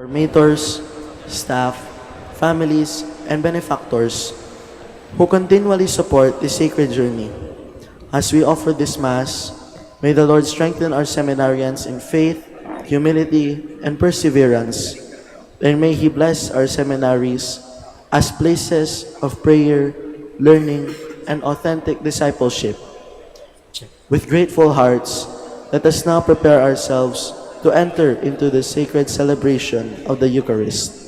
Formators, staff, families, and benefactors who continually support this sacred journey. As we offer this Mass, may the Lord strengthen our seminarians in faith, humility, and perseverance, and may He bless our seminaries as places of prayer, learning, and authentic discipleship. With grateful hearts, let us now prepare ourselves to enter into the sacred celebration of the Eucharist.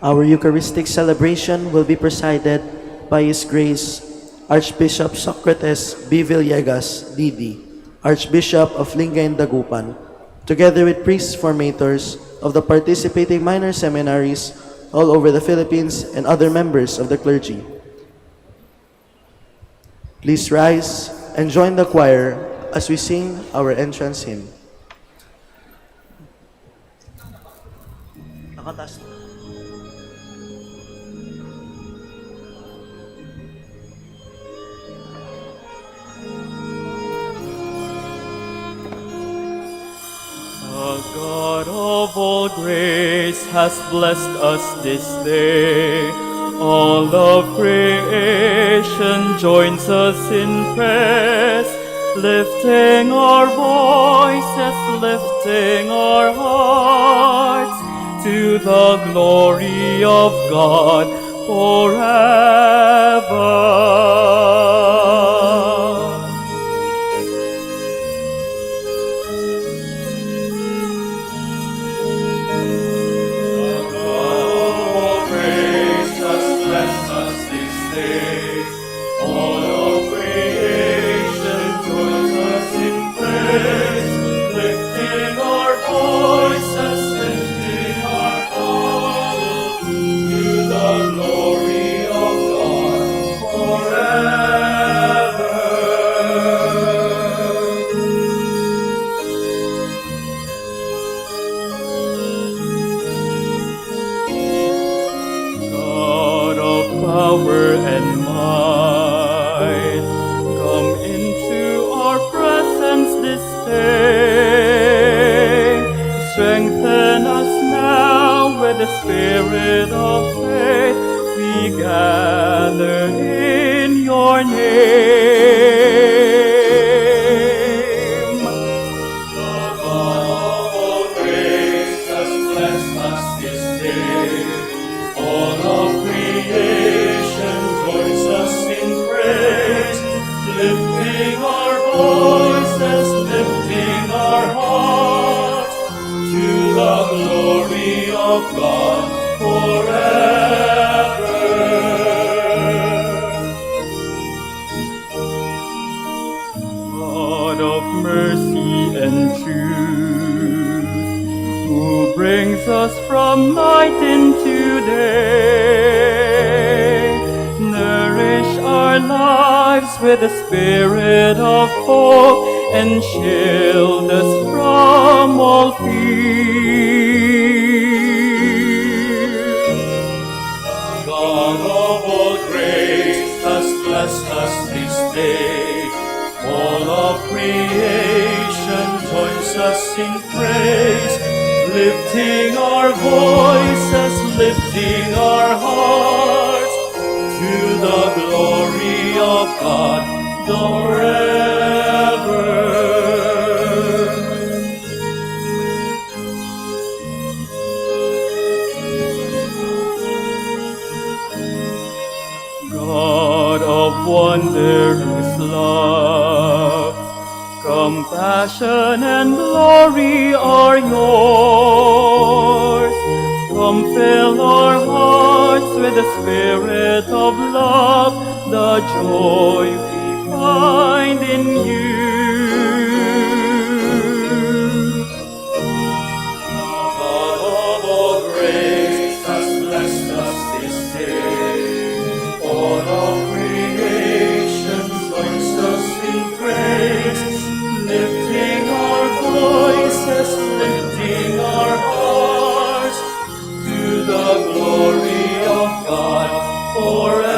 Our Eucharistic celebration will be presided by His Grace Archbishop Socrates B. Villegas, D.D., Archbishop of Lingayen Dagupan, together with priests formators of the participating minor seminaries all over the Philippines and other members of the clergy. Please rise and join the choir as we sing our entrance hymn. Nakataas na. The God of all grace has blessed us this day. All of creation joins us in praise, lifting our voices, lifting our hearts to the glory of God forever. Glory of God and truth, who brings us from night into day. Nourish our lives with the spirit of hope and shield us from all fear. God of all grace has blessed us this day. All of creation joins us in praise, lifting our voices, lifting our hearts to the glory of God forever. God of wondrous love, compassion and glory are yours. Come fill our hearts with the spirit of love, the joy we find in you. God of all grace has blessed us this day. All of creation joins us in praise, lifting our voices, lifting our hearts to the glory of God forever.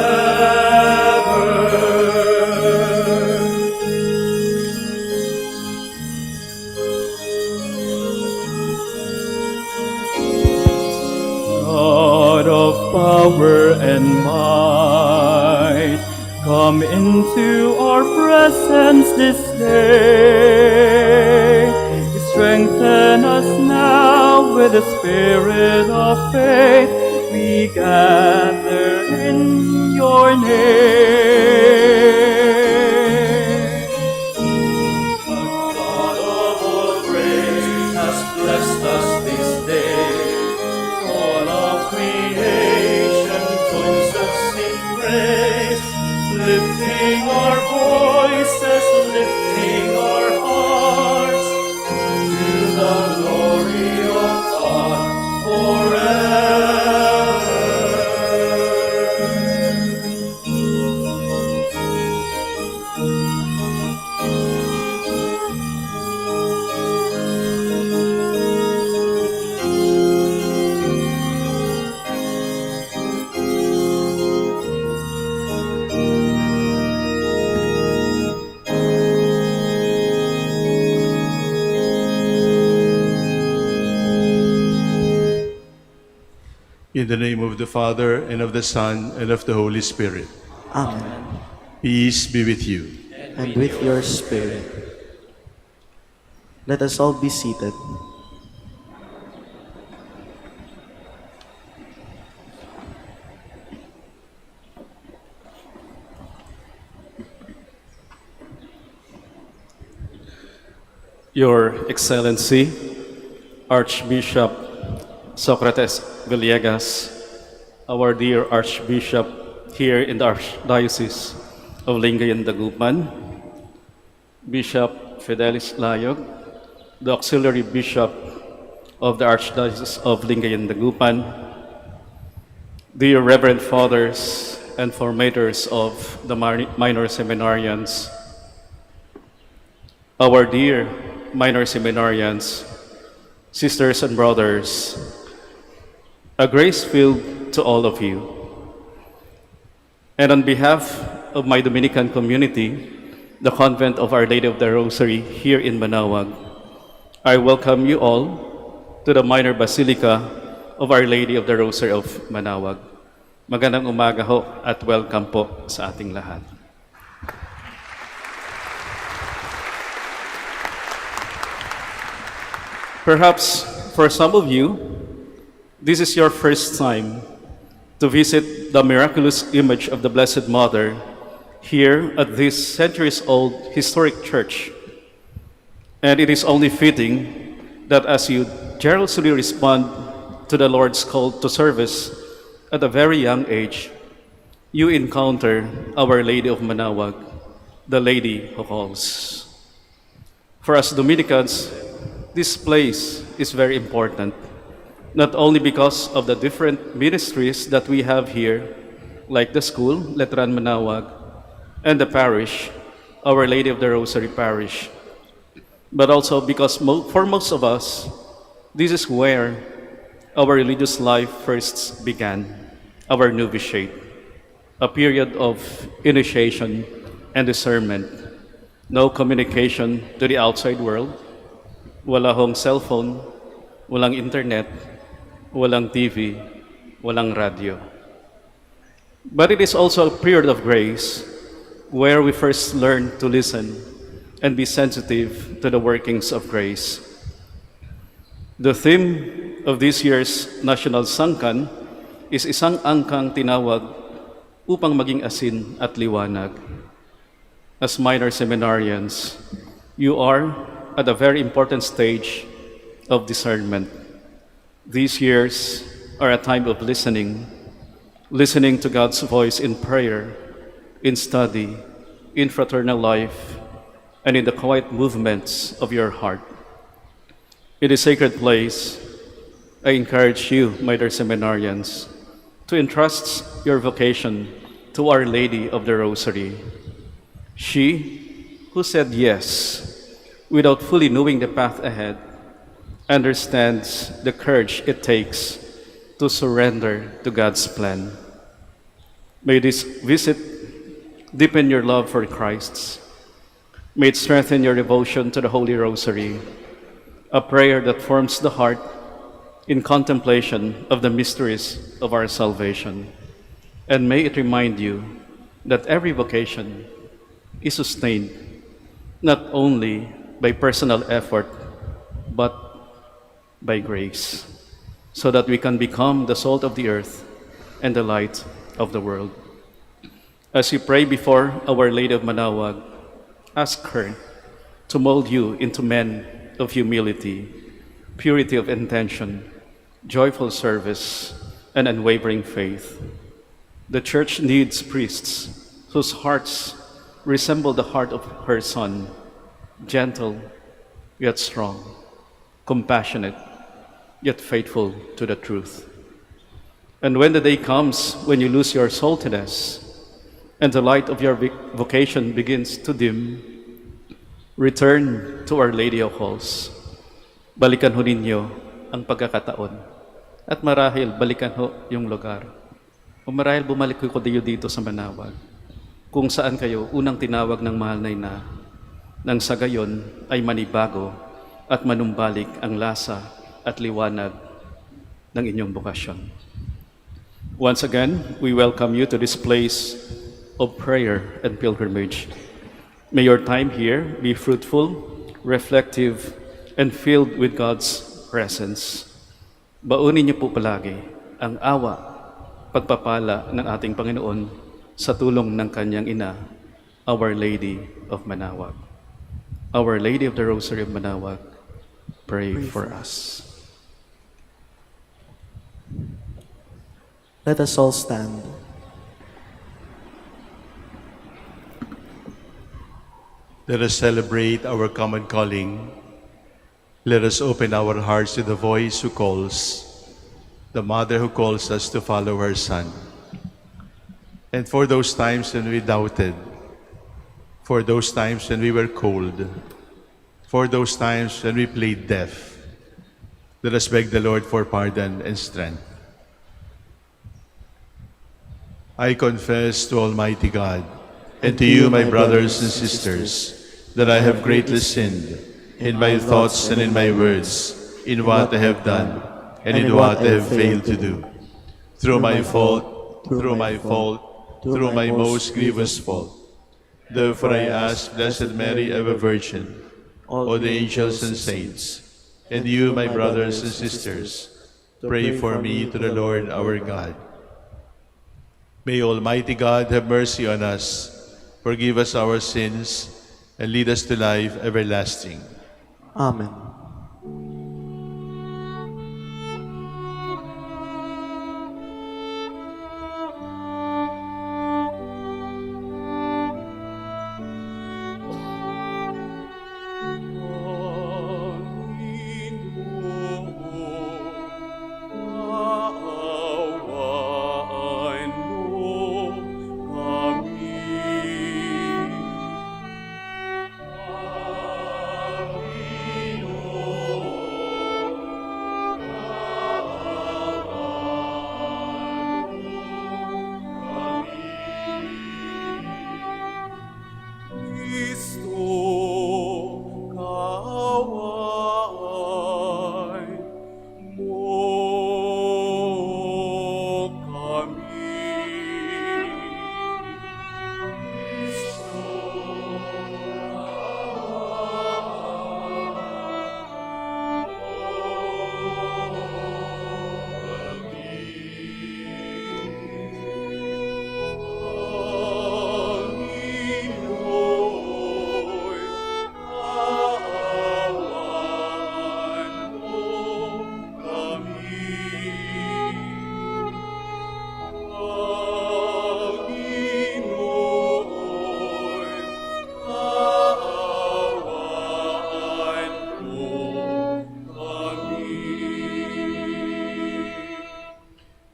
God of power and might, come into our presence this day. Strengthen us now with the spirit of faith. We gather in your name. God of all grace has blessed us this day. All of creation joins us in praise, lifting our voices, lifting our hearts to the glory of God forever. In the name of the Father, and of the Son, and of the Holy Spirit. Amen. Peace be with you. And with your spirit. Let us all be seated. Your Excellency, Archbishop Socrates Villegas, our dear Archbishop here in the Archdiocese of Lingayen Dagupan, Bishop Fidelis Layog, the Auxiliary Bishop of the Archdiocese of Lingayen Dagupan, dear Reverend Fathers and formators of the minor seminarians, our dear minor seminarians, sisters and brothers, a grace filled to all of you. And on behalf of my Dominican community, the Convent of Our Lady of the Rosary here in Manaoag, I welcome you all to the Minor Basilica of Our Lady of the Rosary of Manaoag. Magandang umaga ho at welcome po sa ating lahat. Perhaps for some of you, this is your first time to visit the miraculous image of the Blessed Mother here at this centuries-old historic church. And it is only fitting that as you generously respond to the Lord's call to service at a very young age, you encounter Our Lady of Manaoag, the Lady who calls. For us Dominicans, this place is very important, not only because of the different ministries that we have here, like the school, Letran Manaoag, and the parish, Our Lady of the Rosary Parish, but also because for most of us, this is where our religious life first began, our novitiate, a period of initiation and discernment. No communication to the outside world, wala hong cellphone, walang internet, walang TV, walang radio. But it is also a period of grace where we first learn to listen and be sensitive to the workings of grace. The theme of this year's National Sangkan is isang angkang tinawag upang maging asin at liwanag. As minor seminarians, you are at a very important stage of discernment. These years are a time of listening to God's voice in prayer, in study, in fraternal life, and in the quiet movements of your heart. In this sacred place, I encourage you, my dear seminarians, to entrust your vocation to Our Lady of the Rosary. She, who said yes without fully knowing the path ahead, understands the courage it takes to surrender to God's plan. May this visit deepen your love for Christ. May it strengthen your devotion to the Holy Rosary, a prayer that forms the heart in contemplation of the mysteries of our salvation. And may it remind you that every vocation is sustained not only by personal effort, but by grace, so that we can become the salt of the earth and the light of the world. As you pray before Our Lady of Manaoag, ask her to mold you into men of humility, purity of intention, joyful service, and unwavering faith. The Church needs priests whose hearts resemble the heart of her Son, gentle yet strong, compassionate yet faithful to the truth. And when the day comes when you lose your saltiness and the light of your vocation begins to dim, return to Our Lady of Halls. Balikan ho ninyo ang pagkakataon at marahil balikan ho yung lugar. O marahil bumalik ko kayo dito sa Manaoag, kung saan kayo unang tinawag ng mahal na ina, nang sa gayon ay manibago at manumbalik ang lasa at liwanag ng inyong bokasyon. Once again, we welcome you to this place of prayer and pilgrimage. May your time here be fruitful, reflective, and filled with God's presence. Baunin niyo po palagi ang awa, pagpapala ng ating Panginoon sa tulong ng kanyang ina, Our Lady of Manaoag. Our Lady of the Rosary of Manaoag, pray for us. Let us all stand. Let us celebrate our common calling. Let us open our hearts to the voice who calls, the mother who calls us to follow her Son. And for those times when we doubted, for those times when we were cold, for those times when we played deaf, let us beg the Lord for pardon and strength. I confess to Almighty God and to you, my brothers and sisters, that I have greatly sinned in my thoughts and in my words, in what I have done and in what I have failed to do. Through my fault, through my most grievous fault. Therefore I ask Blessed Mary, ever Virgin, all the angels and saints, and you, my brothers and sisters, pray for me to the Lord our God. May Almighty God have mercy on us, forgive us our sins, and lead us to life everlasting. Amen.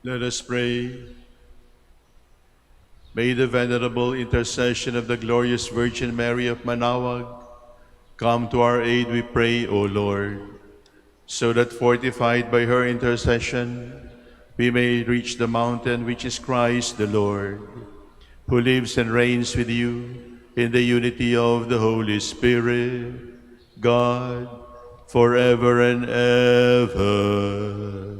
Let us pray. May the venerable intercession of the glorious Virgin Mary of Manaoag come to our aid, we pray, O Lord, so that fortified by her intercession, we may reach the mountain which is Christ the Lord, who lives and reigns with you in the unity of the Holy Spirit, God, forever and ever.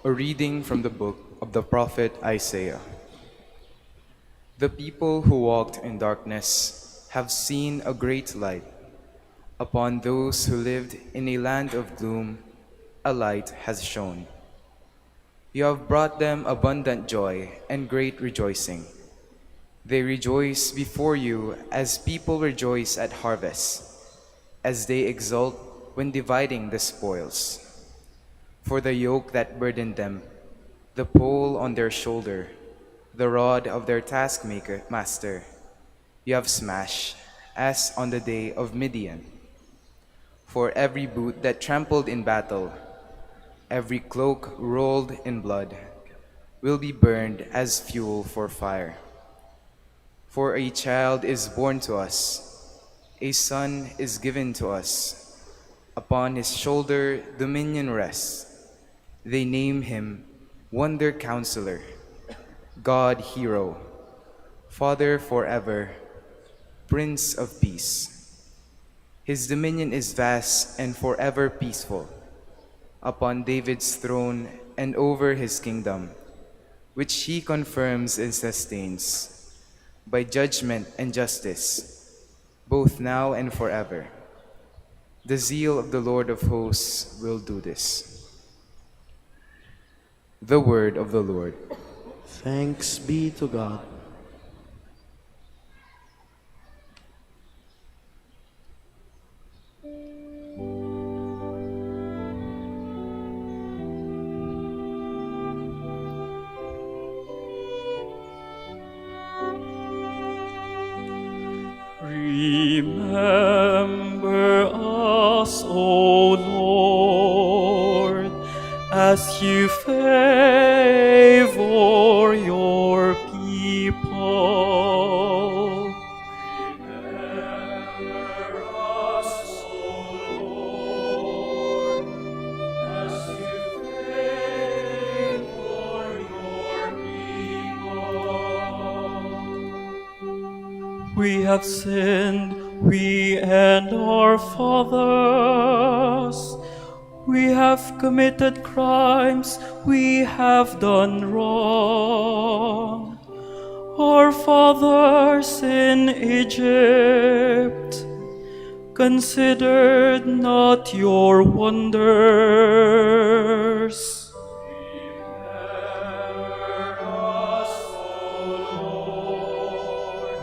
A reading from the book of the prophet Isaiah. The people who walked in darkness have seen a great light. Upon those who lived in a land of gloom, a light has shone. You have brought them abundant joy and great rejoicing. They rejoice before you as people rejoice at harvest, as they exult when dividing the spoils. For the yoke that burdened them, the pole on their shoulder, the rod of their taskmaster, you have smashed, as on the day of Midian. For every boot that trampled in battle, every cloak rolled in blood, will be burned as fuel for fire. For a child is born to us, a son is given to us. Upon his shoulder dominion rests. They name him Wonder Counselor, God Hero, Father forever, Prince of Peace. His dominion is vast and forever peaceful, upon David's throne and over his kingdom, which he confirms and sustains, by judgment and justice, both now and forever. The zeal of the Lord of hosts will do this. The word of the Lord. Thanks be to God. Remember us, O Lord, as you favor your people. Remember us, O Lord, as you favor your people. We have sinned, we and our fathers. We have committed crimes, we have done wrong. Our fathers in Egypt considered not your wonders. Remember us, O Lord,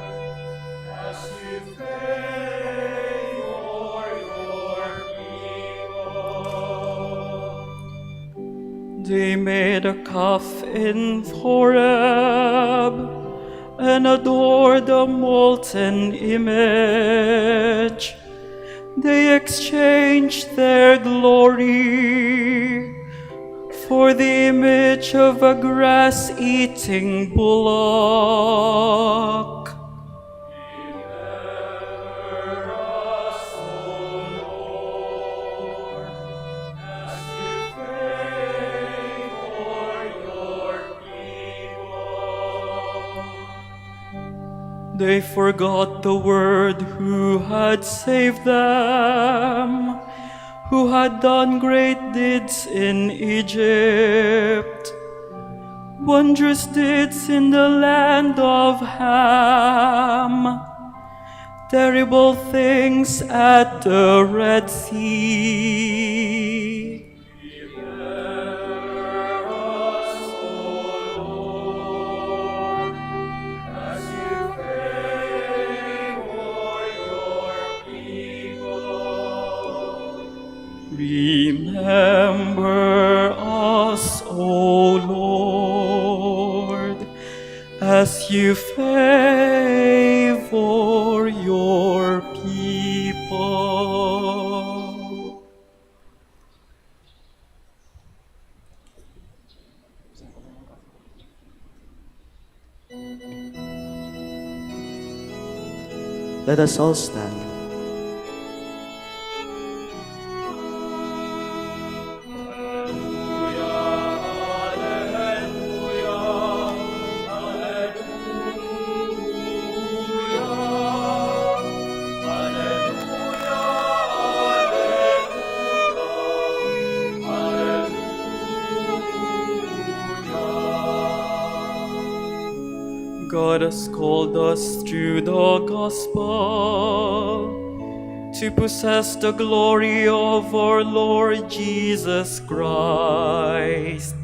as you favor your people. They made a calf in Horeb and adored the molten image. They exchanged their glory for the image of a grass-eating bullock. Remember us, O Lord, as you favor your people. They forgot the Word who had saved them, who had done great deeds in Egypt, wondrous deeds in the land of Ham, terrible things at the Red Sea. Remember us, O Lord, as you favor your people. Remember us, O Lord. as you favor your people. Let us all stand. God has called us through the gospel to possess the glory of our Lord Jesus Christ.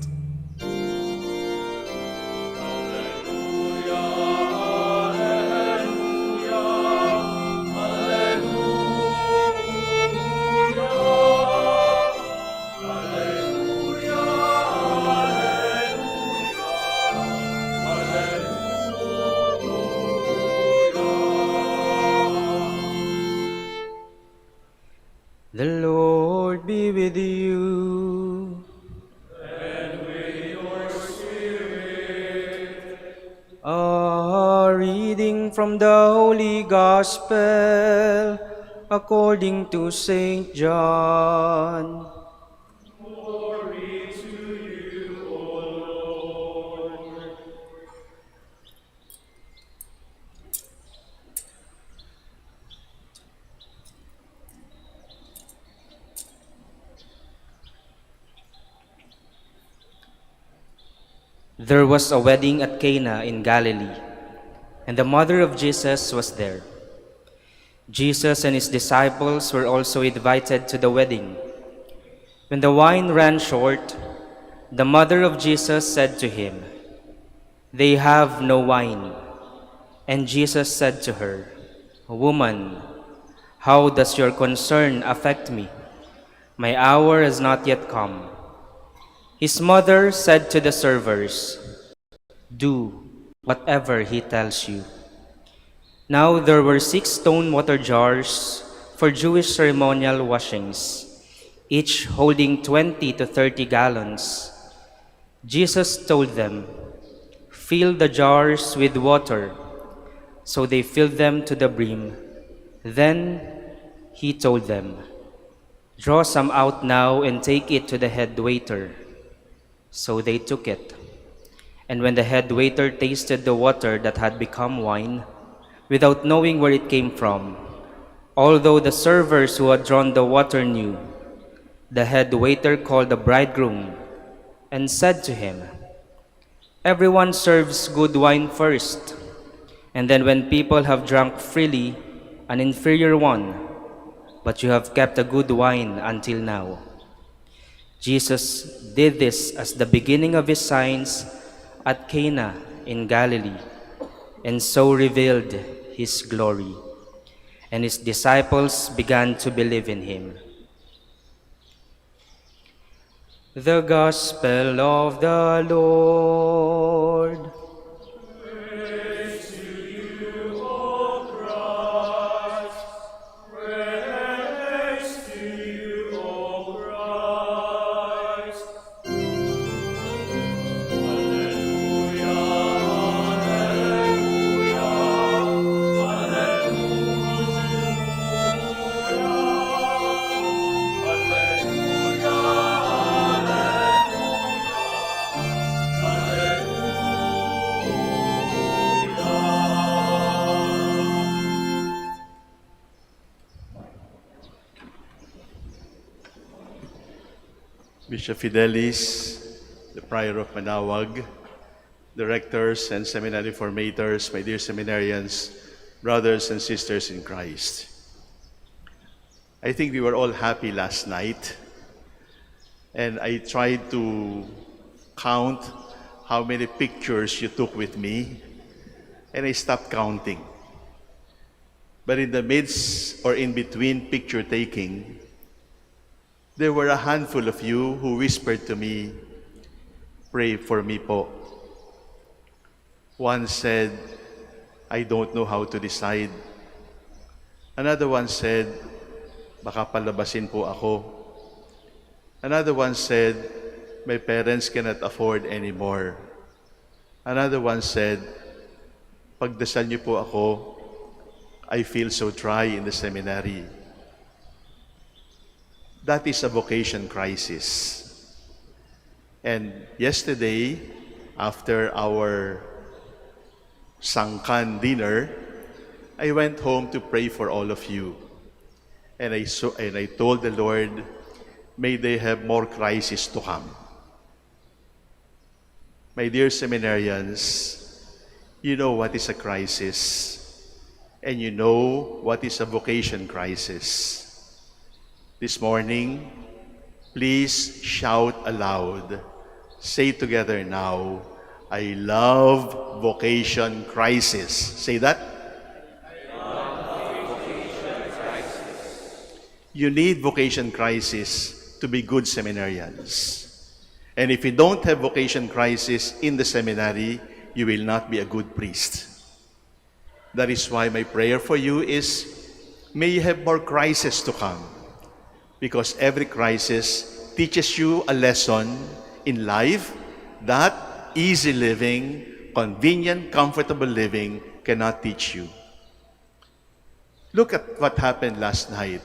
The Lord be with you. And with your spirit. A reading from the Holy Gospel according to Saint John. Glory to you, O Lord. There was a wedding at Cana in Galilee, and the mother of Jesus was there. Jesus and his disciples were also invited to the wedding. When the wine ran short, the mother of Jesus said to him, "They have no wine." And Jesus said to her, "Woman, how does your concern affect me? My hour has not yet come." His mother said to the servers, "Do whatever he tells you." Now there were 6 stone water jars for Jewish ceremonial washings, each holding 20 to 30 gallons. Jesus told them, "Fill the jars with water." So they filled them to the brim. Then he told them, "Draw some out now and take it to the head waiter." So they took it. And when the head waiter tasted the water that had become wine, without knowing where it came from, although the servers who had drawn the water knew, the head waiter called the bridegroom and said to him, "Everyone serves good wine first, and then when people have drunk freely, an inferior one, but you have kept a good wine until now." Jesus did this as the beginning of his signs at Cana in Galilee, and so revealed his glory, and his disciples began to believe in him. The Gospel of the Lord. Bishop Fidelis, the Prior of Manaoag, the rectors and seminary formators, my dear seminarians, brothers and sisters in Christ. I think we were all happy last night, and I tried to count how many pictures you took with me, and I stopped counting. But in the midst or in between picture taking, there were a handful of you who whispered to me, "Pray for me po." One said, I don't know how to decide. Another one said, baka palabasin po ako. Another one said, my parents cannot afford anymore. Another one said, pagdasal niyo po ako, I feel so dry in the seminary. That is a vocation crisis. And yesterday, after our Sangkan dinner, I went home to pray for all of you. And I told the Lord, may they have more crises to come. My dear seminarians, you know what is a crisis, and you know what is a vocation crisis. This morning, please shout aloud. Say together now, I love vocation crisis. Say that. I love vocation crisis. You need vocation crisis to be good seminarians. And if you don't have vocation crisis in the seminary, you will not be a good priest. That is why my prayer for you is, may you have more crises to come. Because every crisis teaches you a lesson in life that easy living, convenient, comfortable living cannot teach you. Look at what happened last night.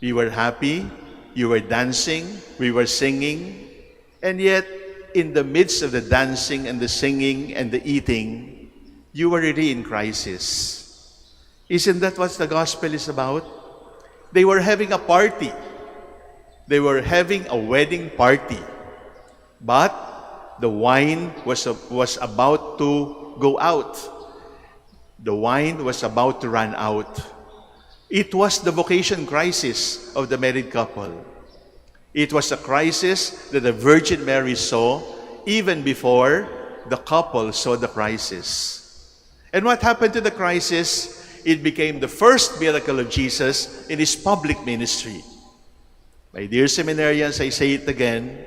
We were happy, you were dancing, we were singing, and yet in the midst of the dancing and the singing and the eating, you were really in crisis. Isn't that what the gospel is about? They were having a party. They were having a wedding party. But the wine was about to go out. The wine was about to run out. It was the vocation crisis of the married couple. It was a crisis that the Virgin Mary saw even before the couple saw the crisis. And what happened to the crisis? It became the first miracle of Jesus in his public ministry. My dear seminarians, I say it again,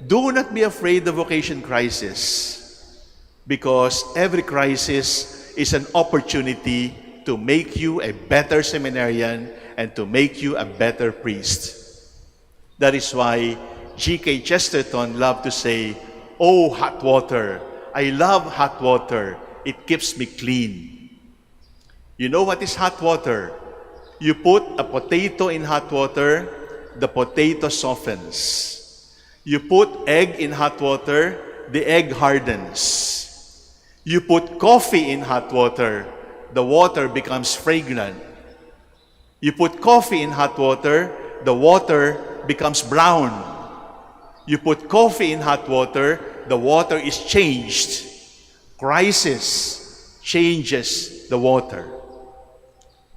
do not be afraid of vocation crisis, because every crisis is an opportunity to make you a better seminarian and to make you a better priest. That is why G.K. Chesterton loved to say, oh, hot water, I love hot water, it keeps me clean. You know what is hot water? You put a potato in hot water, the potato softens. You put egg in hot water, the egg hardens. You put coffee in hot water, the water becomes fragrant. You put coffee in hot water, the water becomes brown. You put coffee in hot water, the water is changed. Crisis changes the water.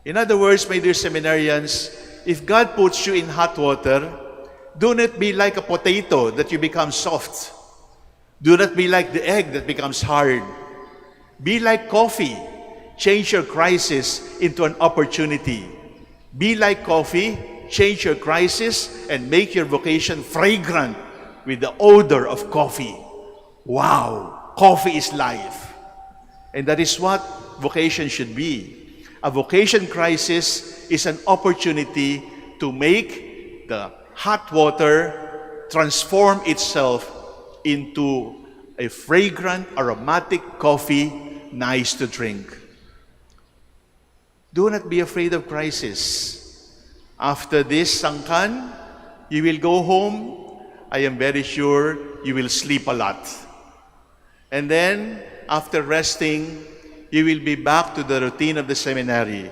In other words, my dear seminarians, if God puts you in hot water, do not be like a potato that you become soft. Do not be like the egg that becomes hard. Be like coffee. Change your crisis into an opportunity. Be like coffee. Change your crisis and make your vocation fragrant with the odor of coffee. Wow! Coffee is life. And that is what vocation should be. A vocation crisis is an opportunity to make the hot water transform itself into a fragrant, aromatic coffee, nice to drink. Do not be afraid of crisis. After this Sangkan, you will go home. I am very sure you will sleep a lot. And then, after resting, you will be back to the routine of the seminary.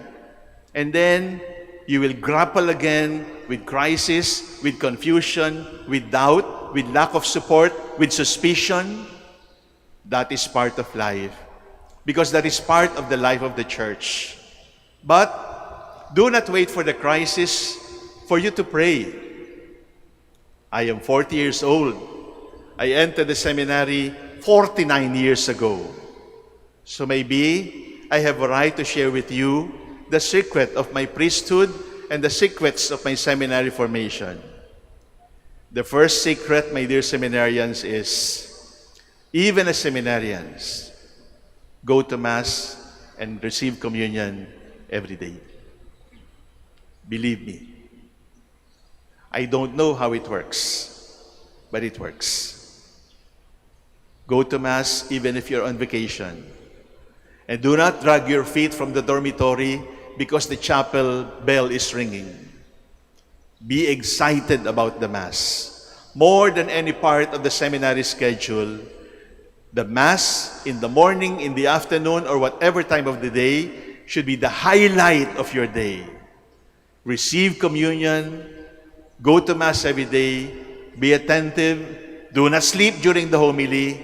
And then, you will grapple again with crisis, with confusion, with doubt, with lack of support, with suspicion. That is part of life. Because that is part of the life of the church. But, do not wait for the crisis for you to pray. I am 40 years old. I entered the seminary 49 years ago. So maybe I have a right to share with you the secret of my priesthood and the secrets of my seminary formation. The first secret, my dear seminarians, is even as seminarians, Go to Mass and receive communion every day. Believe me. I don't know how it works, but it works. Go to Mass even if you're on vacation. And do not drag your feet from the dormitory because the chapel bell is ringing. Be excited about the Mass. More than any part of the seminary schedule, the Mass in the morning, in the afternoon, or whatever time of the day should be the highlight of your day. Receive communion, go to Mass every day, be attentive, do not sleep during the homily,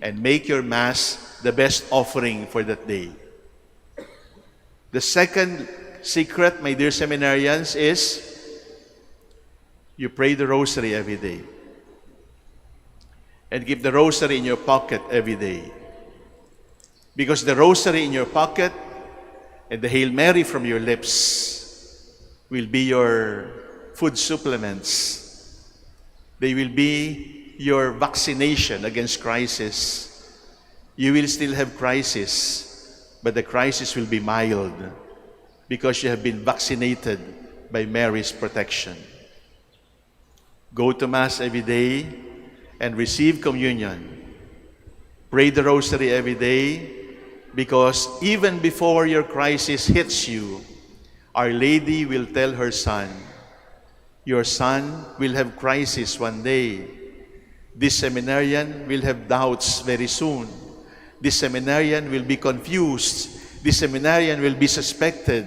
and make your Mass the best offering for that day. The second secret, my dear seminarians, is you pray the rosary every day. And keep the rosary in your pocket every day. Because the rosary in your pocket and the Hail Mary from your lips will be your food supplements. They will be your vaccination against crisis. You will still have crisis, but the crisis will be mild because you have been vaccinated by Mary's protection. Go to Mass every day and receive communion. Pray the rosary every day because even before your crisis hits you, Our Lady will tell her son, your son will have crisis one day. This seminarian will have doubts very soon. This seminarian will be confused. This seminarian will be suspected.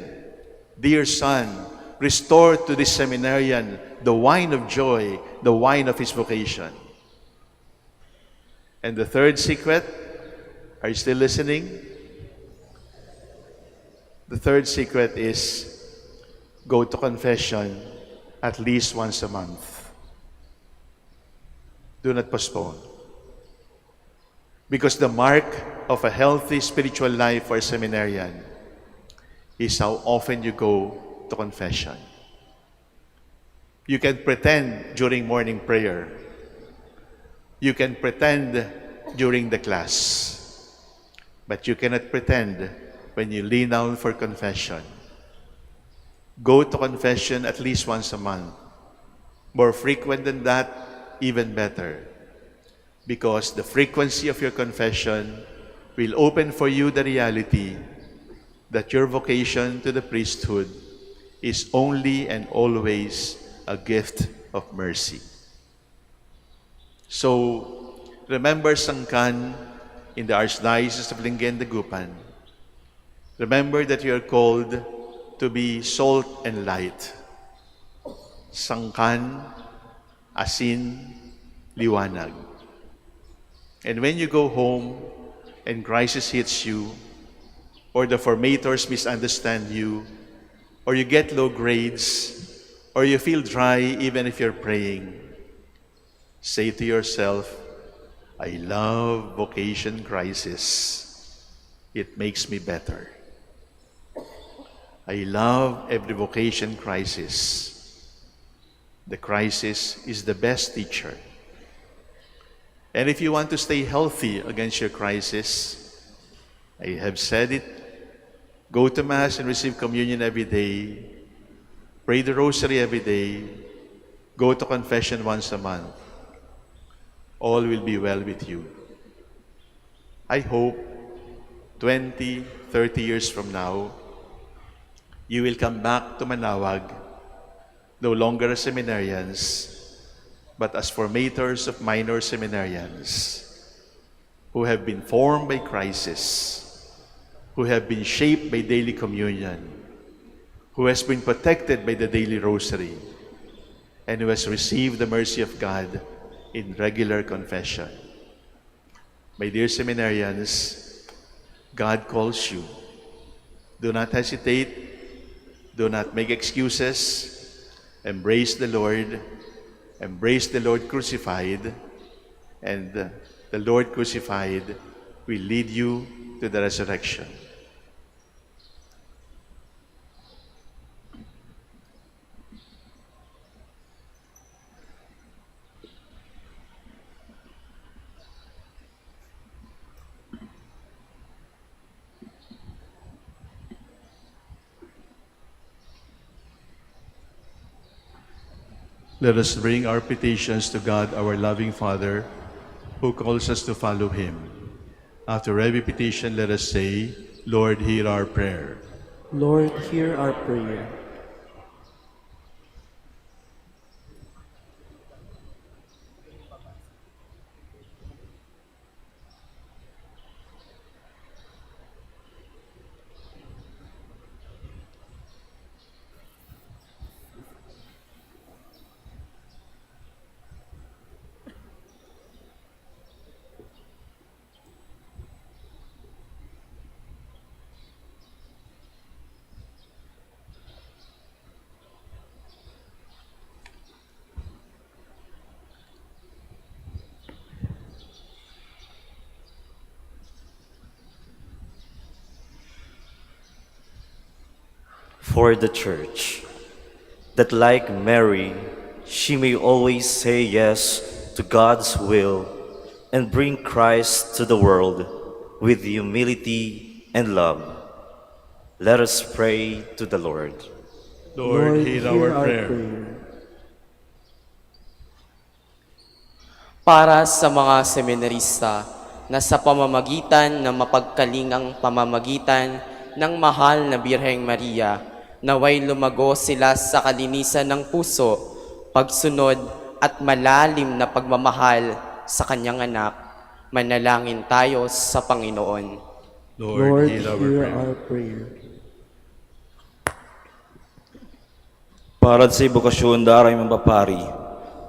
Dear son, restore to this seminarian the wine of joy, the wine of his vocation. And the third secret, are you still listening? The third secret is go to confession at least once a month. Do not postpone. Because the mark of a healthy spiritual life for a seminarian is how often you go to confession. You can pretend during morning prayer. You can pretend during the class. But you cannot pretend when you lean down for confession. Go to confession at least once a month. More frequent than that, even better. Because the frequency of your confession will open for you the reality that your vocation to the priesthood is only and always a gift of mercy. So, remember Sangkan in the Archdiocese of Lingayen-Dagupan. Remember that you are called to be salt and light. Sangkan, asin, liwanag. And when you go home and crisis hits you, or the formators misunderstand you, or you get low grades, or you feel dry even if you're praying, say to yourself, I love vocation crisis. It makes me better. I love every vocation crisis. The crisis is the best teacher. And if you want to stay healthy against your crisis, I have said it, go to Mass and receive communion every day, pray the rosary every day, go to confession once a month. All will be well with you. I hope 20, 30 years from now, you will come back to Manaoag, no longer as seminarians, but as formators of minor seminarians who have been formed by crisis, who have been shaped by daily communion, who has been protected by the daily rosary, and who has received the mercy of God in regular confession. My dear seminarians, God calls you. Do not hesitate. Do not make excuses. Embrace the Lord. Embrace the Lord crucified. And the Lord crucified will lead you to the resurrection. Let us bring our petitions to God, our loving Father, who calls us to follow him. After every petition, let us say, Lord, hear our prayer. Lord, hear our prayer. For the Church, that like Mary, she may always say yes to God's will and bring Christ to the world with humility and love. Let us pray to the Lord. Lord, hear our prayer. Para sa mga seminarista na sa pamamagitan ng mapagkalingang pamamagitan ng mahal na Birheng Maria, naway lumago sila sa kalinisan ng puso, pagsunod at malalim na pagmamahal sa kanyang anak. Manalangin tayo sa Panginoon. Lord, hear our prayer. Para sa bukasyon daray mambapari,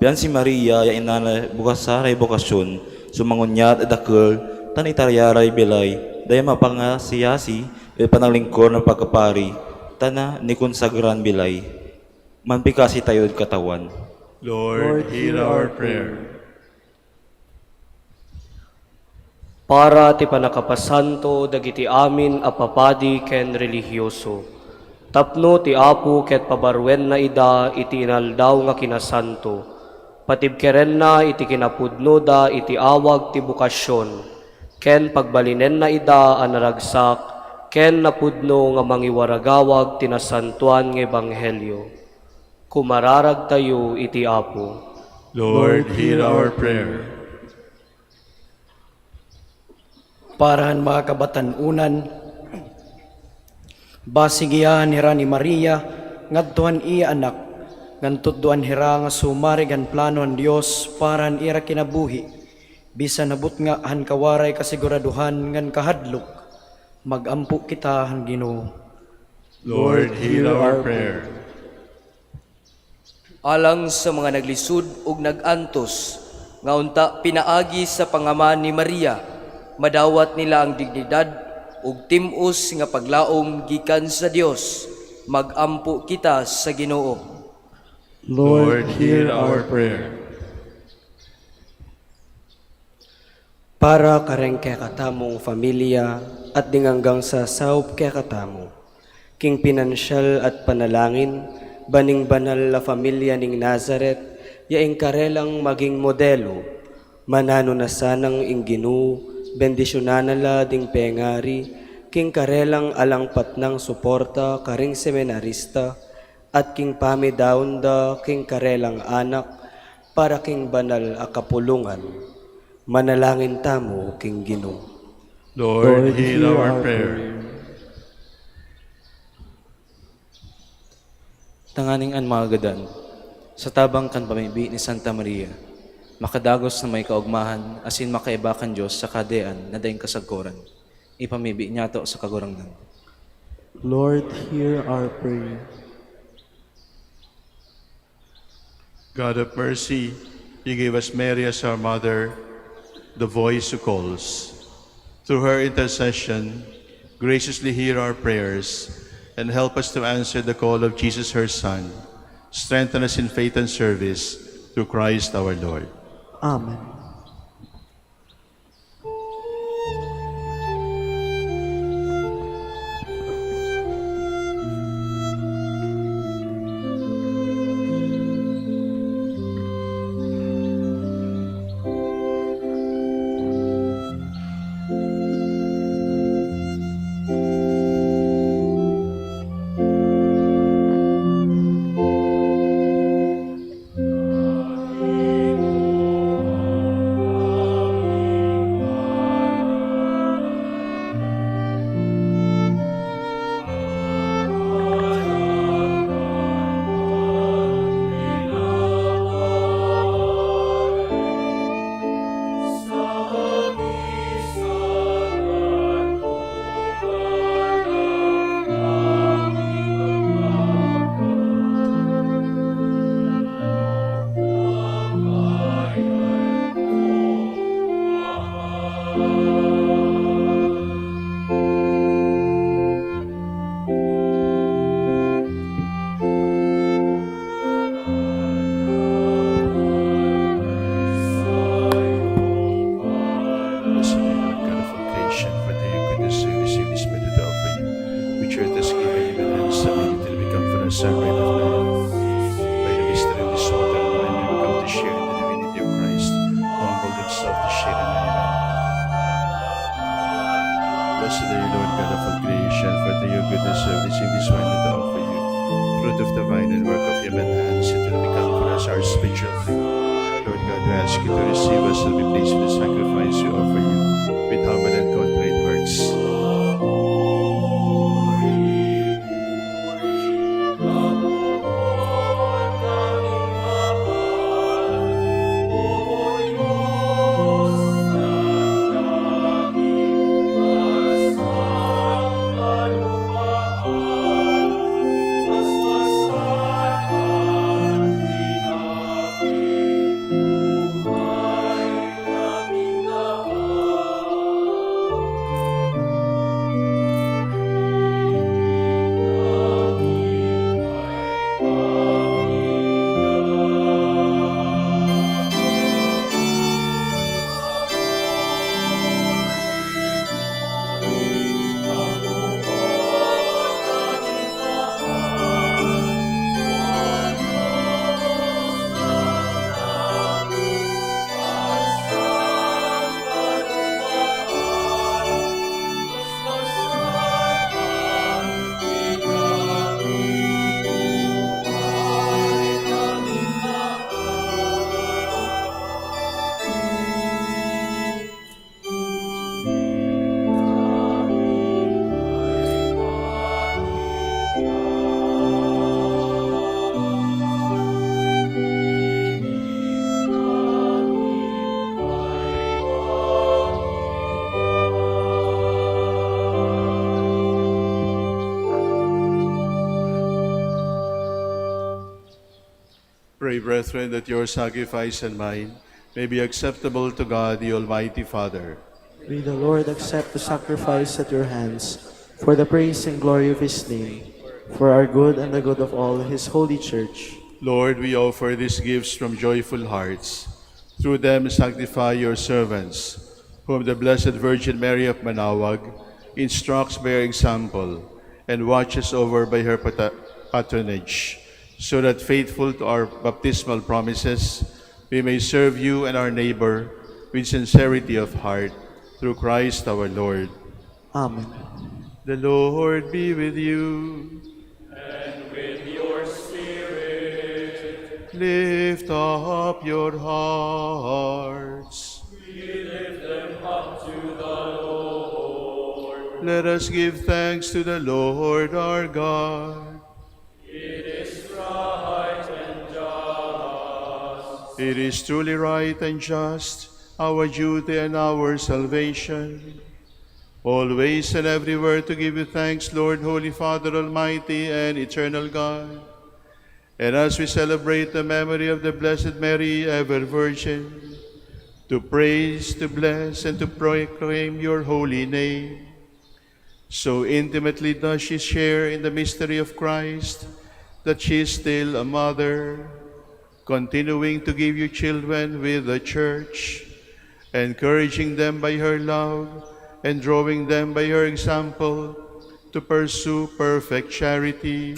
piyan si Maria ya inana bukasaray bukasyon, sumangunyat at dakil, tanitarayaray bilay, daya mapangasiyasi, pananglingkor ng pagkapari, tana ni konsagran bilay, manpikasi tayo katawan. Lord, hear our prayer. Para ti panakapasanto dagiti amin a papadi ken religyoso. Tapno ti Apo ket pabarwen na ida iti inaldaw nga kinasanto. Patibkeren na iti kinapudno da iti awag ti bukasyon. Ken pagbalinen na ida a naragsak, ken napudno nga mangiwaragawag tinasantuan nga ebanghelyo. Kumararag tayo iti Apo. Lord, hear our prayer. Parahan mga kabatanunan, basig iya nira ni Maria, ngadtuan iya anak, ngantud duan hira nga sumarigan plano ang Dios paran ira kinabuhi, bisan nabut nga han kawaray kasiguraduhan ngan kahadlok, magampu kita han Ginoo. Lord, hear our prayer. Alang sa mga naglisud ug nagantos, nga unta pinaagi sa pangaman ni Maria, madawat nila ang dignidad ug tim-os nga paglaom gikan sa Dios, magampo kita sa Ginoo. Lord, hear our prayer. Para kareng kaya katamong familia at dinganggang sa saup kaya katamo, king pinansyal at panalangin, baning banal la familia ning Nazareth, yaing karelang maging modelo, manano na sanang ingginu, bendisyonan ding pengari, king karelang alangpat ng suporta karing seminarista, at king pamidaon da king karelang anak, para king banal akapulungan. Manalangin tamo king Ginoo. Lord, hear our prayer. Tanganing an mga gadan, sa tabang kan pamibi ni Santa Maria, makadagos na may kaugmahan, asin makaibakan Diyos sa kadean na daing kasagkoran. Ipamibi niya to sa kagurangnan. Lord, hear our prayer. God of mercy, you gave us Mary as our mother, the voice who calls. Through her intercession, graciously hear our prayers and help us to answer the call of Jesus, her Son. Strengthen us in faith and service through Christ our Lord. Amen. share in the divinity of Christ, who humbled himself to share in humanity. Blessed are you, Lord God of all creation, for to your goodness we have received this wine that I offer you, fruit of the vine and work of human hands, it will become for us our spiritual drink. Lord God, we ask you to receive us and be pleased with the sacrifice we offer you, with humble and contrite hearts. Pray, brethren, that your sacrifice and mine may be acceptable to God, the Almighty Father. May the Lord accept the sacrifice at your hands for the praise and glory of his name, for our good and the good of all his holy church. Lord, we offer these gifts from joyful hearts. Through them sanctify your servants, whom the Blessed Virgin Mary of Manaoag instructs by her example and watches over by her patronage, so that faithful to our baptismal promises, we may serve you and our neighbor with sincerity of heart, through Christ our Lord. Amen. The Lord be with you. And with your spirit. Lift up your hearts. We lift them up to the Lord. Let us give thanks to the Lord our God. It is truly right and just, our duty and our salvation, always and everywhere to give you thanks, Lord, Holy Father, Almighty and Eternal God. And as we celebrate the memory of the Blessed Mary, ever Virgin, to praise, to bless, and to proclaim your holy name, so intimately does she share in the mystery of Christ, that she is still a mother, continuing to give you children with the Church, encouraging them by her love, and drawing them by her example to pursue perfect charity.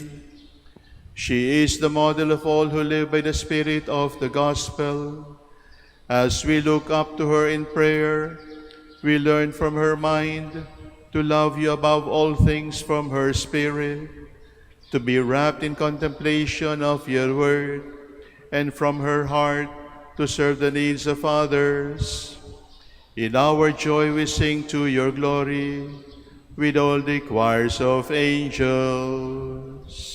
She is the model of all who live by the Spirit of the Gospel. As we look up to her in prayer, we learn from her mind to love you above all things, from her Spirit to be wrapped in contemplation of your word, and from her heart to serve the needs of others. In our joy we sing to your glory with all the choirs of angels.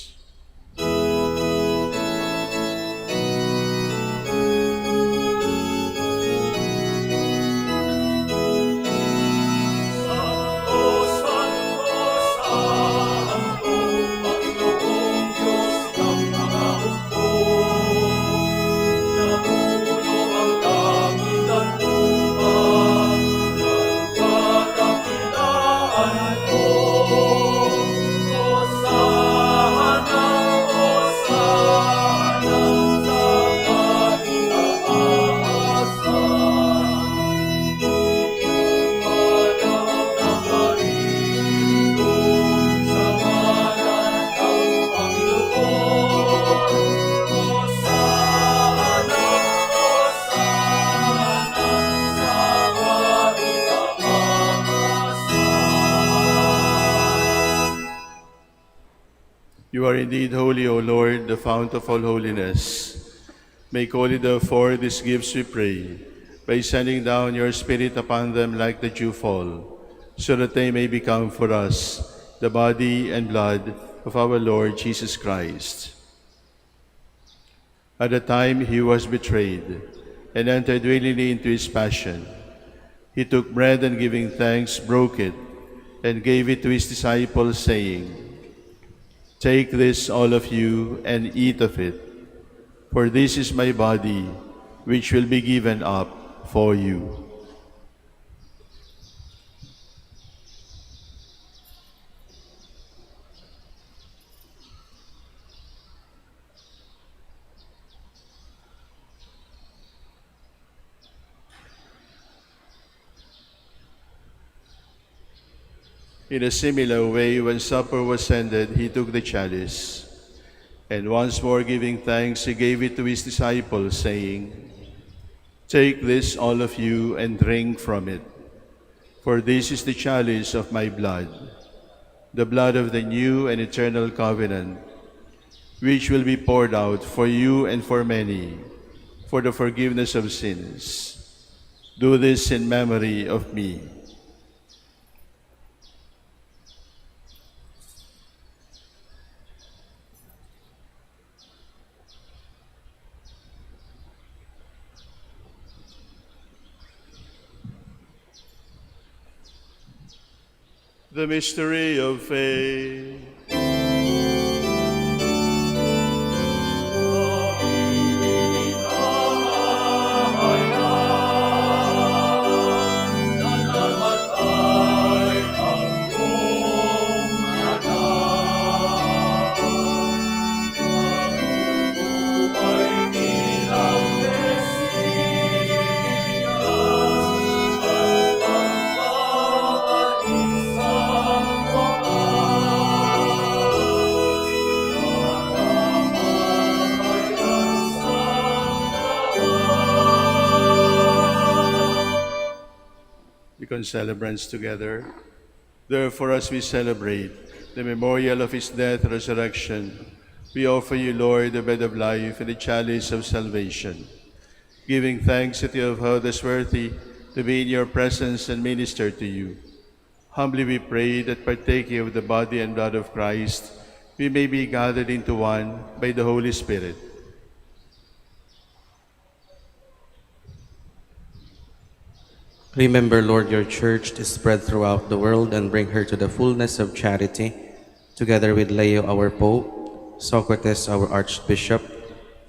Hosana You are indeed holy, O Lord, the fount of all holiness. Make holy, therefore, these gifts, we pray, by sending down your Spirit upon them like the dewfall, so that they may become for us the body and blood of our Lord Jesus Christ. At the time he was betrayed and entered willingly into his passion, he took bread and giving thanks, broke it, and gave it to his disciples, saying, "Take this, all of you, and eat of it, for this is my body, which will be given up for you." In a similar way, when supper was ended, he took the chalice, and once more giving thanks, he gave it to his disciples, saying, "Take this, all of you, and drink from it, for this is the chalice of my blood, the blood of the new and eternal covenant, which will be poured out for you and for many, for the forgiveness of sins. Do this in memory of me." The mystery of faith. Celebrants together. Therefore, as we celebrate the memorial of his death and resurrection, we offer you, Lord, the bread of life and the chalice of salvation, giving thanks that you have held us worthy to be in your presence and minister to you. Humbly we pray that, partaking of the body and blood of Christ, we may be gathered into one by the Holy Spirit. Remember, Lord, your church to spread throughout the world and bring her to the fullness of charity, together with Leo, our Pope, Socrates, our Archbishop,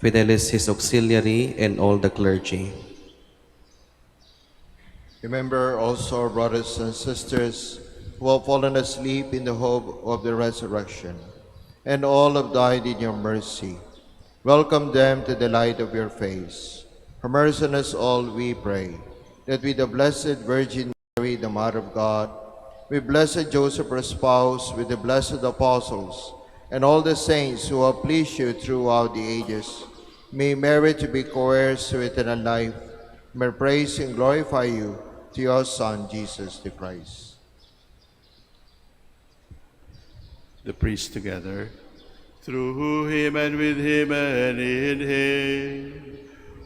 Fidelis, his auxiliary, and all the clergy. Remember also our brothers and sisters who have fallen asleep in the hope of the resurrection, and all have died in your mercy. Welcome them to the light of your face. Have mercy on us all, we pray, that with the Blessed Virgin Mary, the Mother of God, with blessed Joseph, her spouse, with the blessed apostles, and all the saints who have pleased you throughout the ages, may merit to be co-heirs to eternal life, may praise and glorify you to your Son, Jesus the Christ. The priests together. Through him and with him and in him,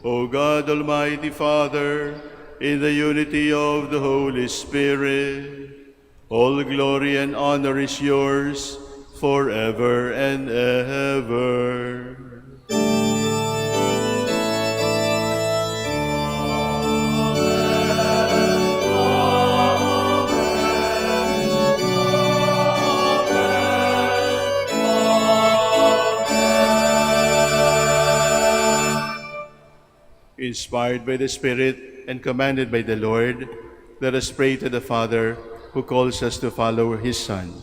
O God, Almighty Father, in the unity of the Holy Spirit, all glory and honor is yours forever and ever. Inspired by the Spirit and commanded by the Lord, let us pray to the Father who calls us to follow his Son.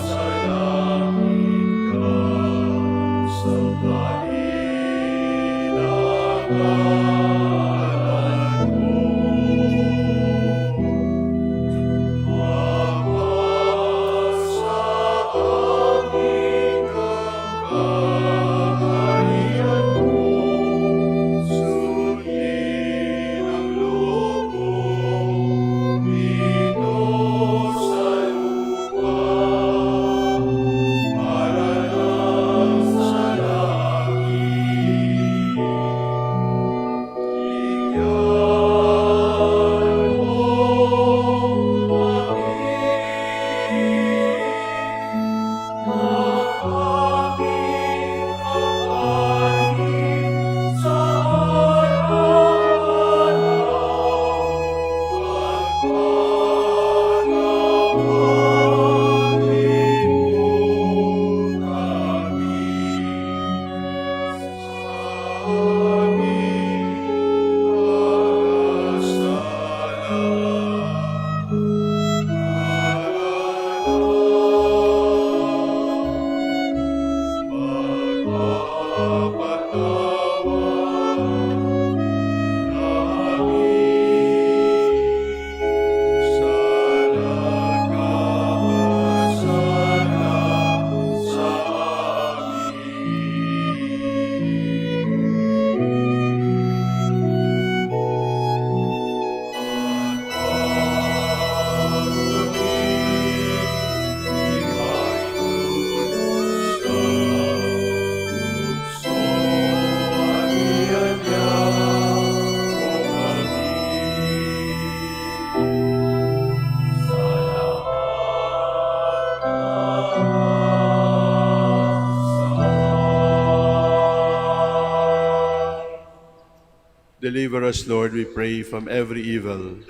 Sa kanila Deliver us, Lord, we pray, from every evil.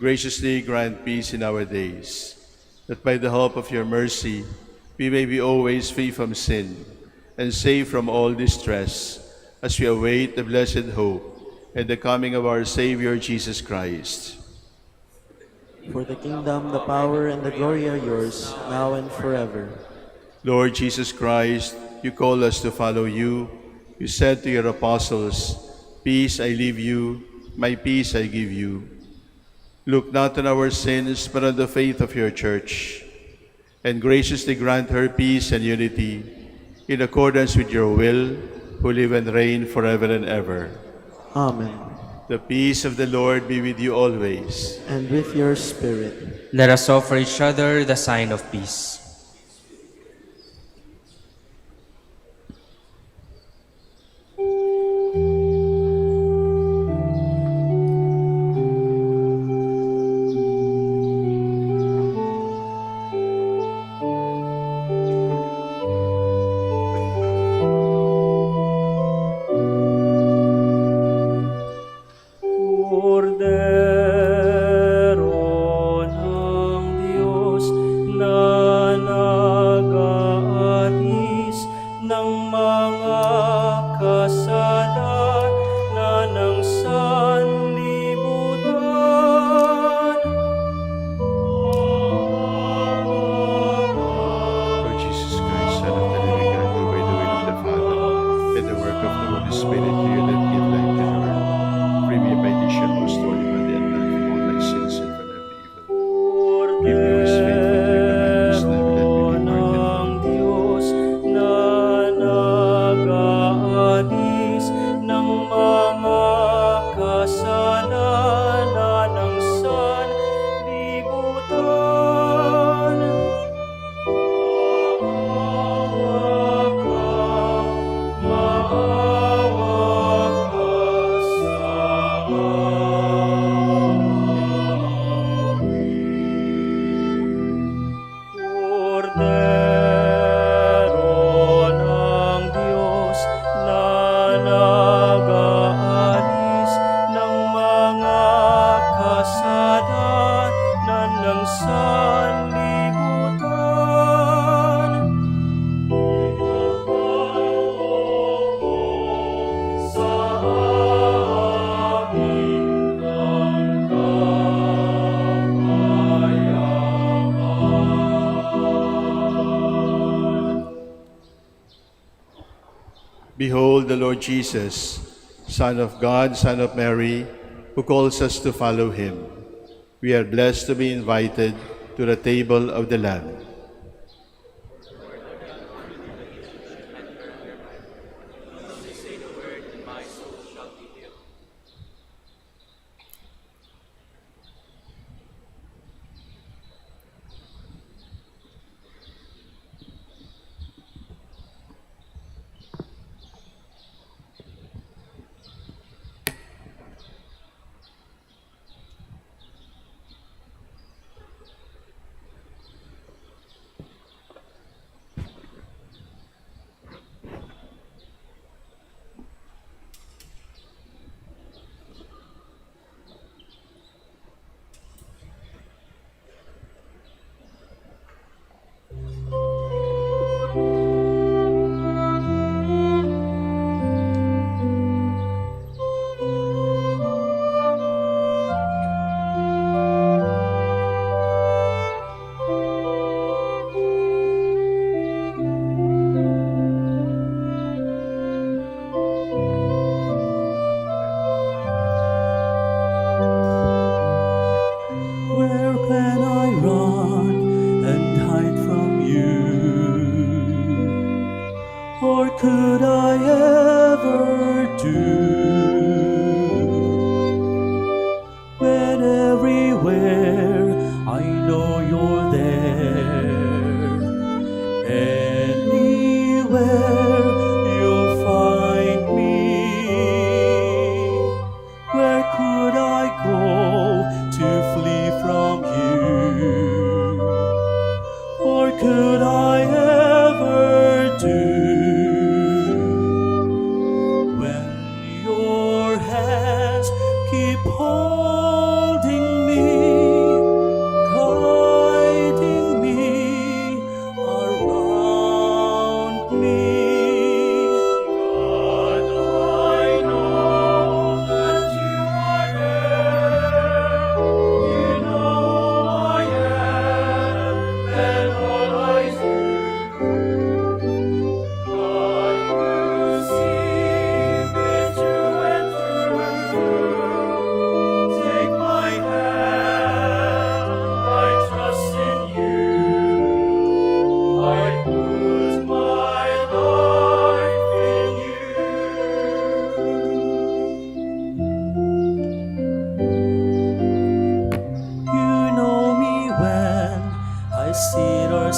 Graciously grant peace in our days, that by the help of your mercy we may be always free from sin and safe from all distress, as we await the blessed hope and the coming of our Savior Jesus Christ. For the kingdom, the power, and the glory are yours, now and forever. Lord Jesus Christ, you call us to follow you. You said to your apostles, "Peace I leave you, my peace I give you." Look not on our sins, but on the faith of your church, and graciously grant her peace and unity, in accordance with your will, who live and reign forever and ever. Amen. The peace of the Lord be with you always. And with your spirit. Let us offer each other the sign of peace. Cordero ng Diyos na nag-aalis ng mga kasalanan ng sanlibutan. Lord Jesus Christ, Son of the living God, who by the will of the Father and the work of the Holy Spirit you that give life to the earth, free me by this your most holy body and blood from all my sins and from every evil. Give me always faithful to your commandments, never let me depart. ng Diyos na nag-aalis ng mga kasalanan ng sanlibutan. Maawa ka sa Cordero ng Diyos na nag-aalis ng mga kasalanan ng sanlibutan. Sa amin ang kapayapaan. Behold the Lord Jesus, Son of God, Son of Mary, who calls us to follow him. We are blessed to be invited to the table of the Lamb. Where can I run and hide from you? Or could I ever do when everywhere I know you're there? Anywhere you'll find me. Where could I go to flee from you? Or could I ever do when your hand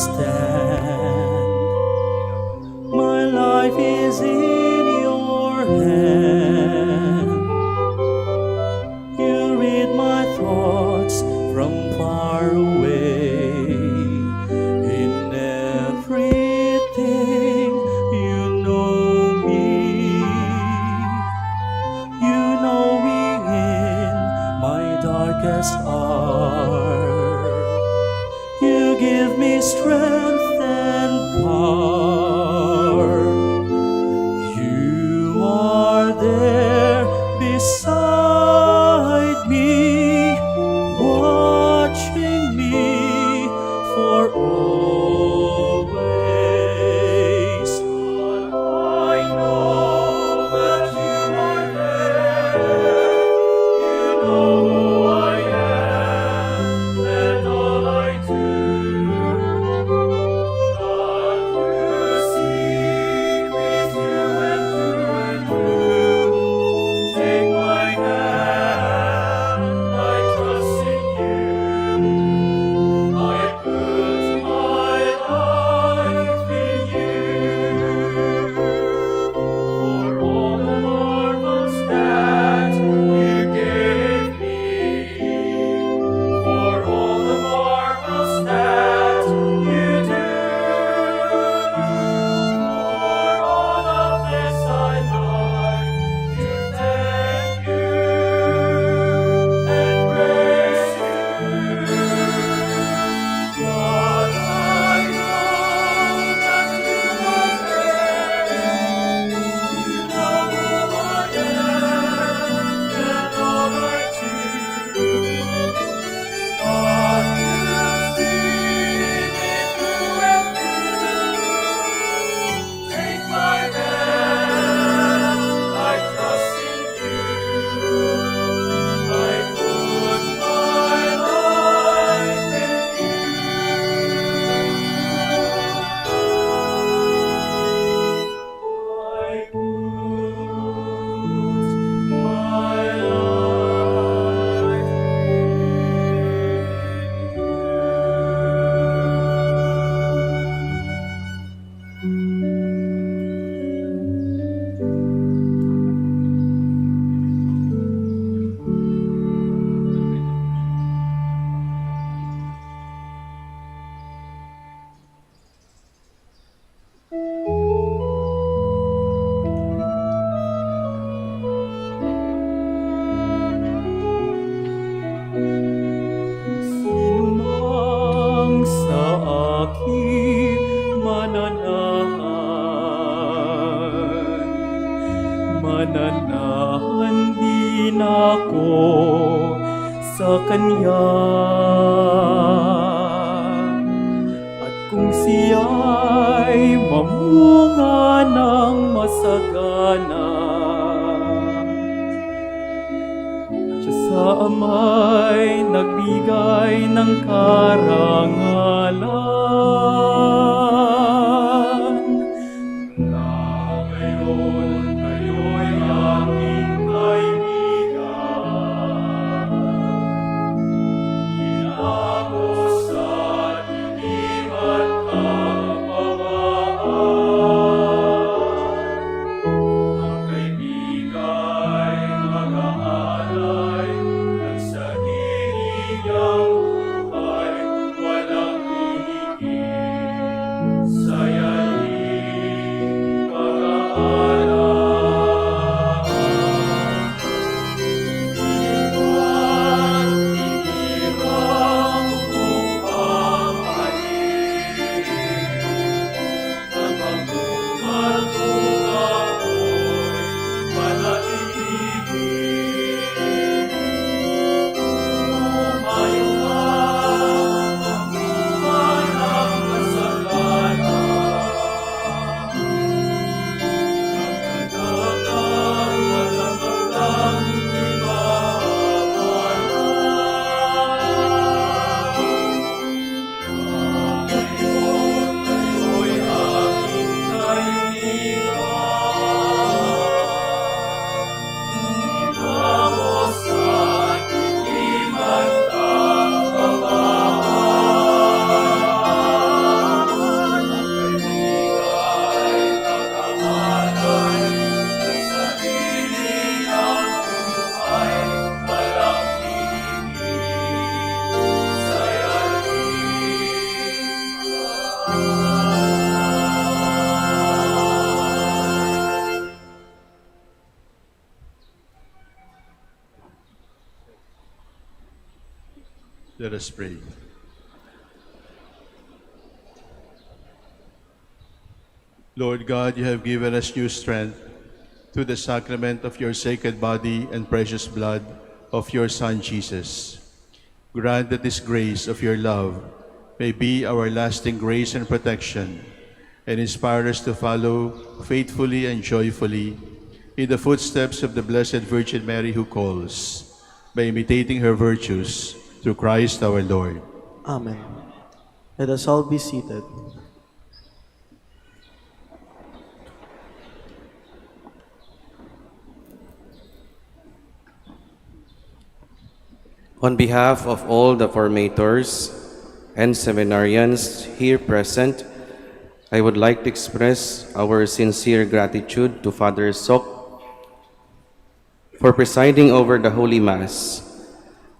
stand. My life is in your hand. You read my thoughts from far away. In everything you know me. You know me in my darkest hour. You give me strength and power. You are there beside me, watching me for always. I know that you are there. You know who I am and all I do. God, you see me through and through and through. Take my hand, I trust in you. I put my life in you. For all the marvels that you gave me, for all the marvels that you do, for all of this I like to thank you and praise you. God, I know that you are there. You know who I am and all I do. God, you see me through and through. Take my hand, I trust in you. I put my life in you. I put my life Sinumang sa aking mananahan, mananahan din ako sa Kanya. At kung siya'y mamunga ng masagana, siya sa Ama'y nagbigay ng karangalan. Na ngayon kayo'y aking kaibigan, inagos sa dilim at kapawaan. Ang kaibigay mag-aalay ng sarili niyang buhay, walang Let us pray. Lord God, you have given us new strength through the sacrament of your sacred body and precious blood of your Son Jesus. Grant that this grace of your love may be our lasting grace and protection, and inspire us to follow faithfully and joyfully in the footsteps of the Blessed Virgin Mary who calls, by imitating her virtues through Christ our Lord. Amen. Let us all be seated. On behalf of all the formators and seminarians here present, I would like to express our sincere gratitude to Father Sok for presiding over the Holy Mass.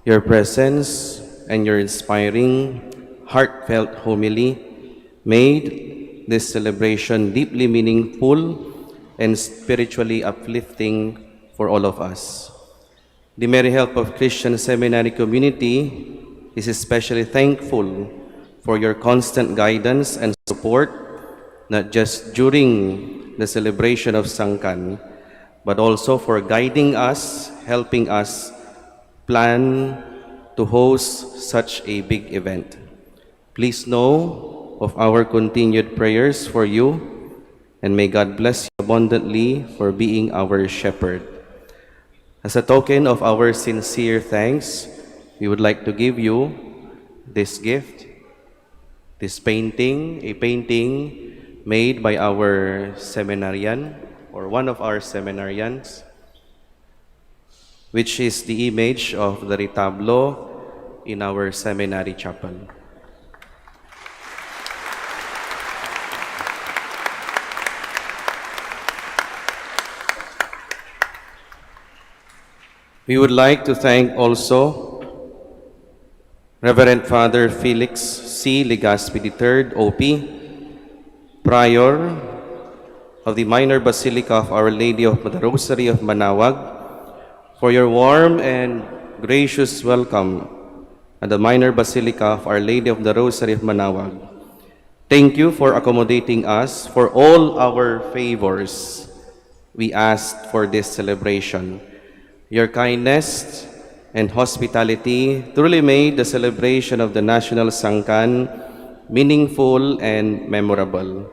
Your presence and your inspiring, heartfelt homily made this celebration deeply meaningful and spiritually uplifting for all of us. The Merry Help of Christian Seminary community is especially thankful for your constant guidance and support, not just during the celebration of Sangkan, but also for guiding us, helping us plan to host such a big event. Please know of our continued prayers for you, and may God bless you abundantly for being our shepherd. As a token of our sincere thanks, we would like to give you this gift, this painting, a painting made by our seminarian, or one of our seminarians, which is the image of the retablo in our seminary chapel. We would like to thank also Reverend Father Felix C. Legaspi III, OP, Prior of the Minor Basilica of Our Lady of the Rosary of Manaoag, for your warm and gracious welcome at the Minor Basilica of Our Lady of the Rosary of Manaoag. Thank you for accommodating us for all our favors we asked for this celebration. Your kindness and hospitality truly made the celebration of the National Sangkan meaningful and memorable.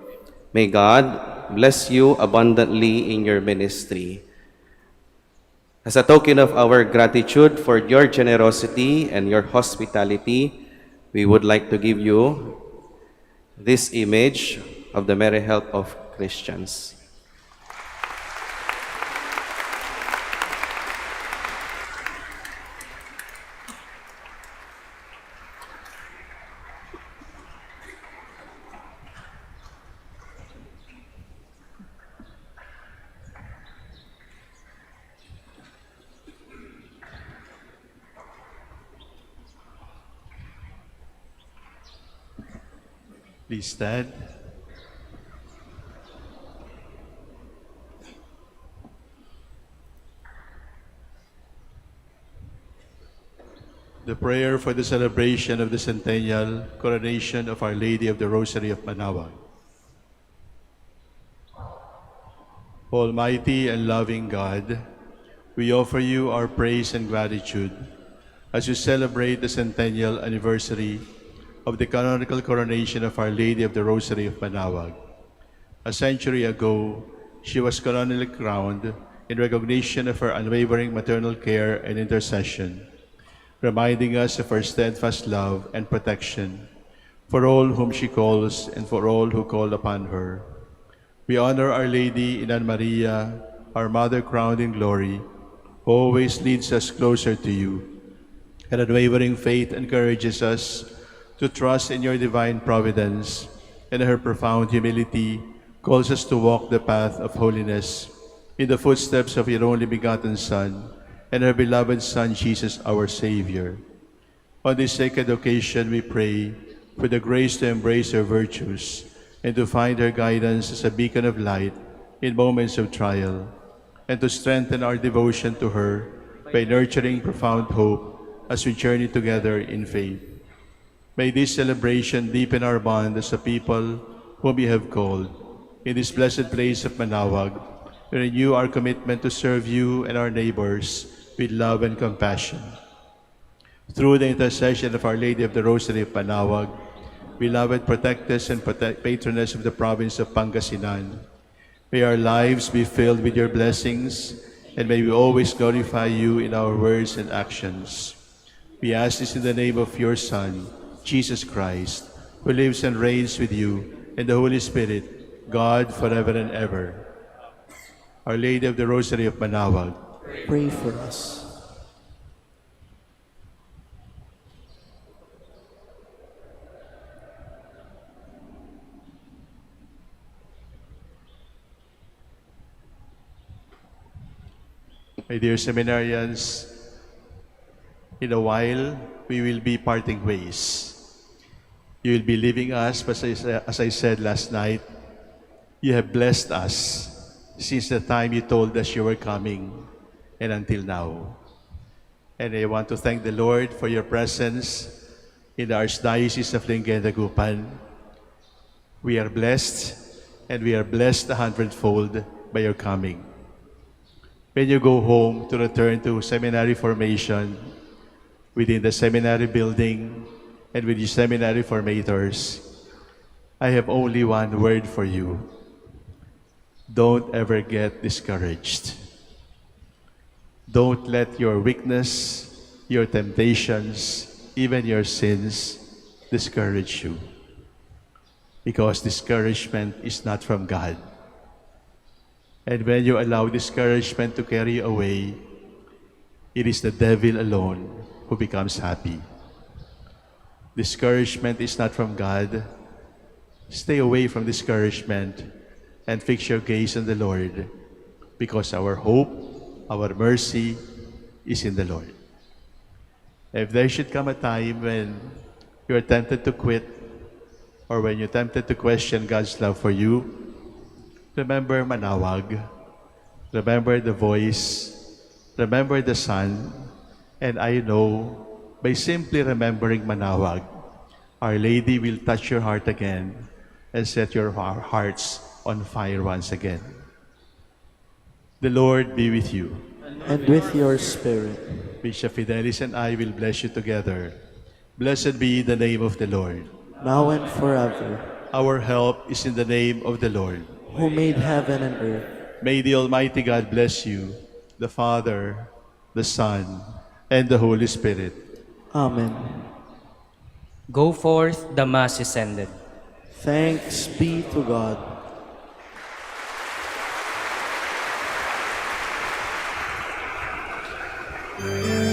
May God bless you abundantly in your ministry. As a token of our gratitude for your generosity and your hospitality, we would like to give you this image of the Merry Help of Christians. Please stand. The prayer for the celebration of the Centennial coronation of Our Lady of the Rosary of Manaoag. Almighty and loving God, we offer you our praise and gratitude as you celebrate the centennial anniversary of the canonical coronation of Our Lady of the Rosary of Manaoag. A century ago, she was canonically crowned in recognition of her unwavering maternal care and intercession, reminding us of her steadfast love and protection for all whom she calls and for all who call upon her. We honor Our Lady in Ann Maria, our Mother crowned in glory, who always leads us closer to you, and unwavering faith encourages us to trust in your divine providence, and her profound humility calls us to walk the path of holiness in the footsteps of your only begotten Son and her beloved Son, Jesus, our Savior. On this sacred occasion, we pray for the grace to embrace her virtues and to find her guidance as a beacon of light in moments of trial, and to strengthen our devotion to her by nurturing profound hope as we journey together in faith. May this celebration deepen our bond as a people whom you have called. In this blessed place of Manaoag, we renew our commitment to serve you and our neighbors with love and compassion. Through the intercession of Our Lady of the Rosary of Manaoag, beloved protectress and patroness of the province of Pangasinan, may our lives be filled with your blessings, and may we always glorify you in our words and actions. We ask this in the name of your Son, Jesus Christ, who lives and reigns with you and the Holy Spirit, God forever and ever. Our Lady of the Rosary of Manaoag, Pray for us. My dear seminarians, in a while, we will be parting ways. You will be leaving us, but as I said last night, you have blessed us since the time you told us you were coming and until now. And I want to thank the Lord for your presence in the Archdiocese of Lingayen-Dagupan. We are blessed, and we are blessed 100-fold by your coming. When you go home to return to seminary formation within the seminary building and with your seminary formators, I have only one word for you. Don't ever get discouraged. Don't let your weakness, your temptations, even your sins discourage you. Because discouragement is not from God. And when you allow discouragement to carry you away, it is the devil alone who becomes happy. Discouragement is not from God. Stay away from discouragement and fix your gaze on the Lord, because our hope, our mercy is in the Lord. If there should come a time when you are tempted to quit, or when you're tempted to question God's love for you, remember Manaoag, remember the voice, remember the Son, and I know by simply remembering Manaoag, Our Lady will touch your heart again and set your hearts on fire once again. The Lord be with you. And with your spirit. Bishop Fidelis and I will bless you together. Blessed be the name of the Lord. Now and forever. Our help is in the name of the Lord, who made heaven and earth. May the Almighty God bless you, the Father, the Son, and the Holy Spirit. Amen. Go forth, the Mass is ended. Thanks be to God. Amen.